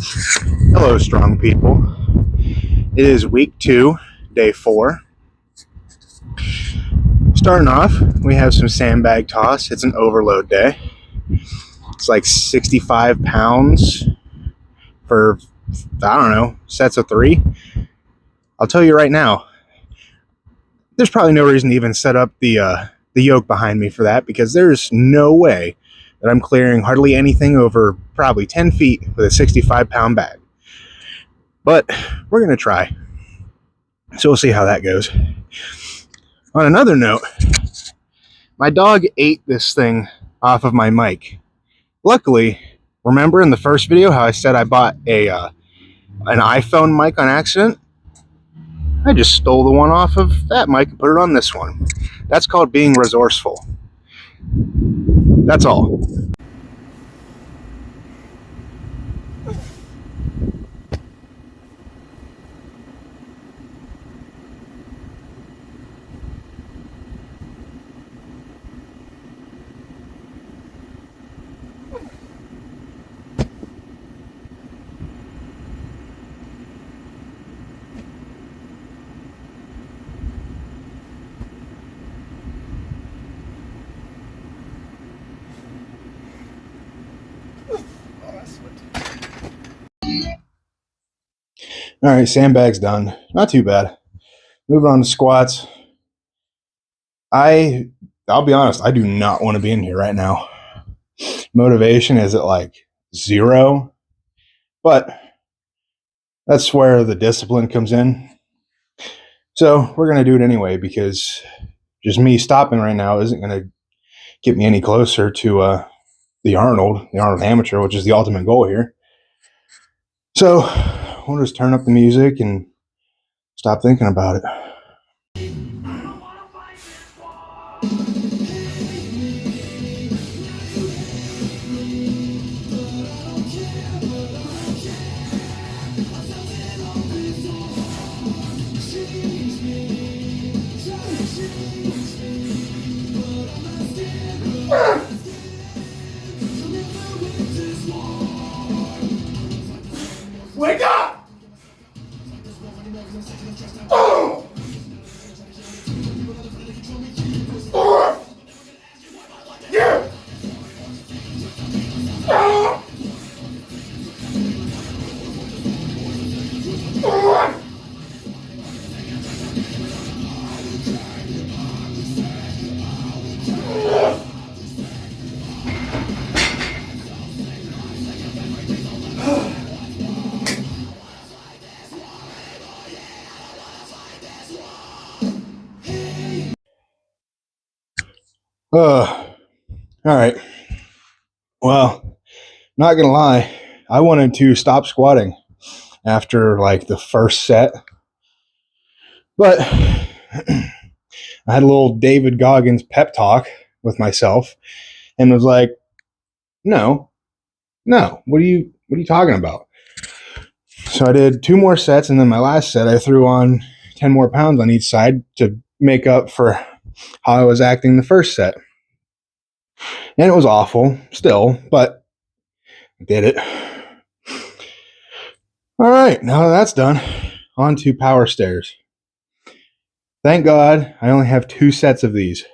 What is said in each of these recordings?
Hello, strong people. It is week 2, day 4. Starting off, we have some sandbag toss. It's an overload day. It's like 65 pounds for, I don't know, sets of 3. I'll tell you right now, there's probably no reason to even set up the yoke behind me for that, because there's no way that I'm clearing hardly anything over probably 10 feet with a 65-pound bag. But we're going to try. So we'll see how that goes. On another note, my dog ate this thing off of my mic. Luckily, remember in the first video how I said I bought an iPhone mic on accident? I just stole the one off of that mic and put it on this one. That's called being resourceful. That's all. All right, sandbag's done. Not too bad. Moving on to squats. I'll be honest, I do not want to be in here right now. Motivation is at like 0, but that's where the discipline comes in. So we're going to do it anyway, because just me stopping right now isn't going to get me any closer to the Arnold Amateur, which is the ultimate goal here. So we'll just turn up the music and stop thinking about it. Wake up! Oh! Yeah! Oh! All right. Well, not gonna lie, I wanted to stop squatting after like the first set, but I had a little David Goggins pep talk with myself and was like, no, what are you talking about? So I did 2 more sets, and then my last set I threw on 10 more pounds on each side to make up for how I was acting the first set. And it was awful still, but I did it. All right, now that that's done, on to power stairs. Thank God I only have 2 sets of these.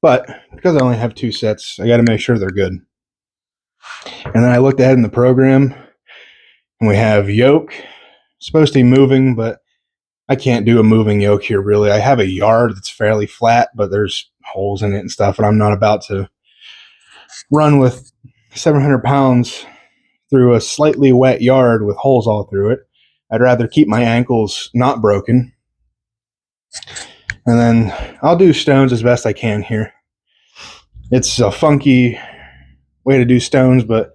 But because I only have 2 sets, I got to make sure they're good. And then I looked ahead in the program, and we have yoke. It's supposed to be moving, but I can't do a moving yoke here, really. I have a yard that's fairly flat, but there's holes in it and stuff, and I'm not about to run with 700 pounds through a slightly wet yard with holes all through it. I'd rather keep my ankles not broken. And then I'll do stones as best I can here. It's a funky way to do stones, but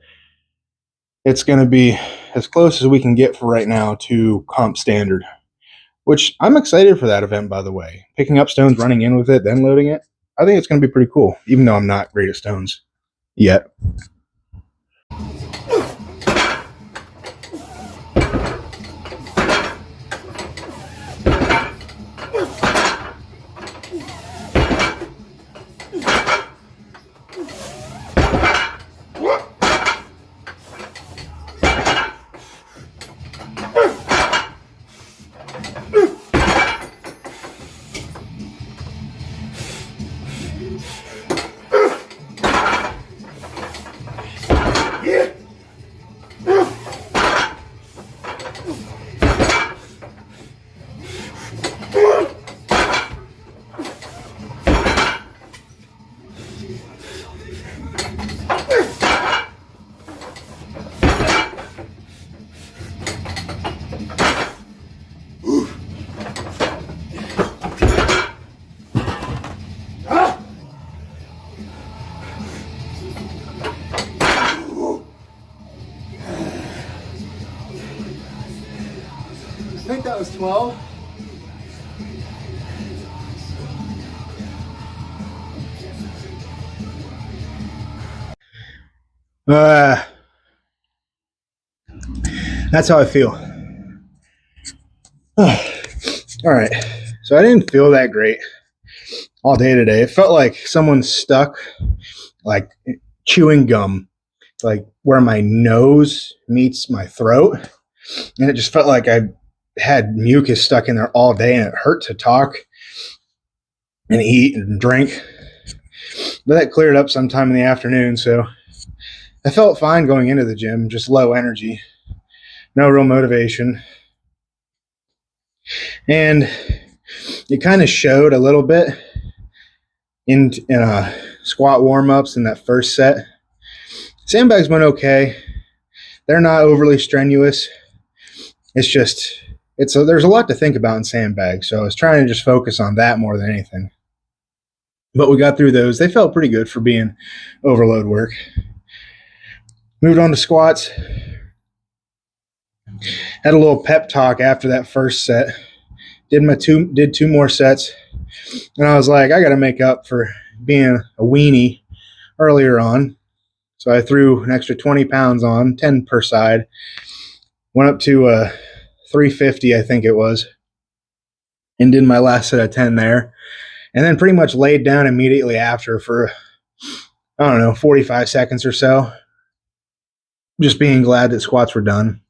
it's going to be as close as we can get for right now to comp standard, which I'm excited for that event, by the way. Picking up stones, running in with it, then loading it. I think it's going to be pretty cool, even though I'm not great at stones yet. think that was 12. That's how I feel. All right. So I didn't feel that great all day today. It felt like someone stuck like chewing gum, like where my nose meets my throat. And it just felt like I had mucus stuck in there all day, and it hurt to talk and eat and drink. But that cleared up sometime in the afternoon, so I felt fine going into the gym, just low energy, no real motivation. And it kind of showed a little bit in squat warm-ups in that first set. Sandbags went okay. They're not overly strenuous. It's just, there's a lot to think about in sandbags, so I was trying to just focus on that more than anything. But we got through those. They felt pretty good for being overload work. Moved on to squats. Had a little pep talk after that first set. Did two more sets. And I was like, I got to make up for being a weenie earlier on. So I threw an extra 20 pounds on, 10 per side. Went up to 350, I think it was. And did my last set of 10 there. And then pretty much laid down immediately after for, 45 seconds or so. Just being glad that squats were done.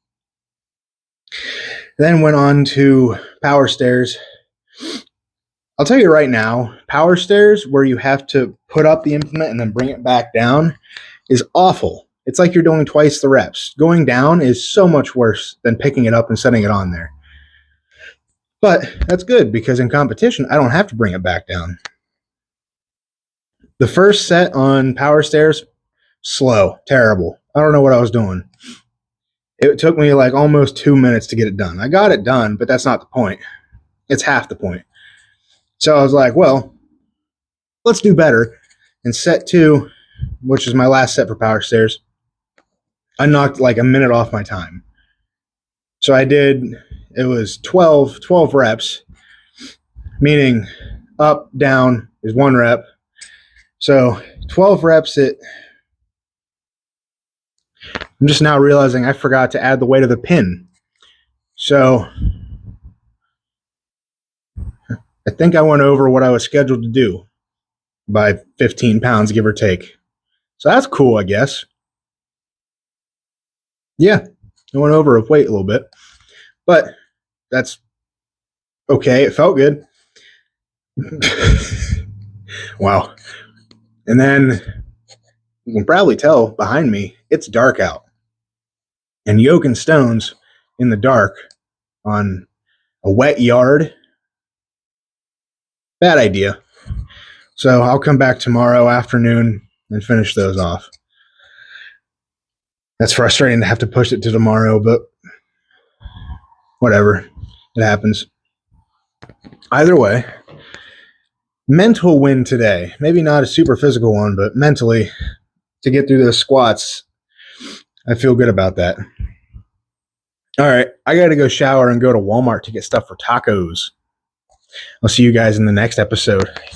Then went on to power stairs. I'll tell you right now, power stairs where you have to put up the implement and then bring it back down is awful. It's like you're doing twice the reps. Going down is so much worse than picking it up and setting it on there. But that's good because in competition, I don't have to bring it back down. The first set on power stairs, slow, terrible. I don't know what I was doing. It took me like almost 2 minutes to get it done. I got it done, but that's not the point. It's half the point. So I was like, well, let's do better. And set 2, which is my last set for power stairs, I knocked like a minute off my time. So it was 12 reps, meaning up, down is 1 rep. So 12 reps I'm just now realizing I forgot to add the weight of the pin. So I think I went over what I was scheduled to do by 15 pounds, give or take. So that's cool, I guess. Yeah, I went over with weight a little bit. But that's okay. It felt good. Wow. And then you can probably tell behind me, it's dark out. And yoking stones in the dark on a wet yard, bad idea. So I'll come back tomorrow afternoon and finish those off. That's frustrating to have to push it to tomorrow, but whatever. It happens. Either way, mental win today. Maybe not a super physical one, but mentally, to get through those squats, I feel good about that. All right, I got to go shower and go to Walmart to get stuff for tacos. I'll see you guys in the next episode.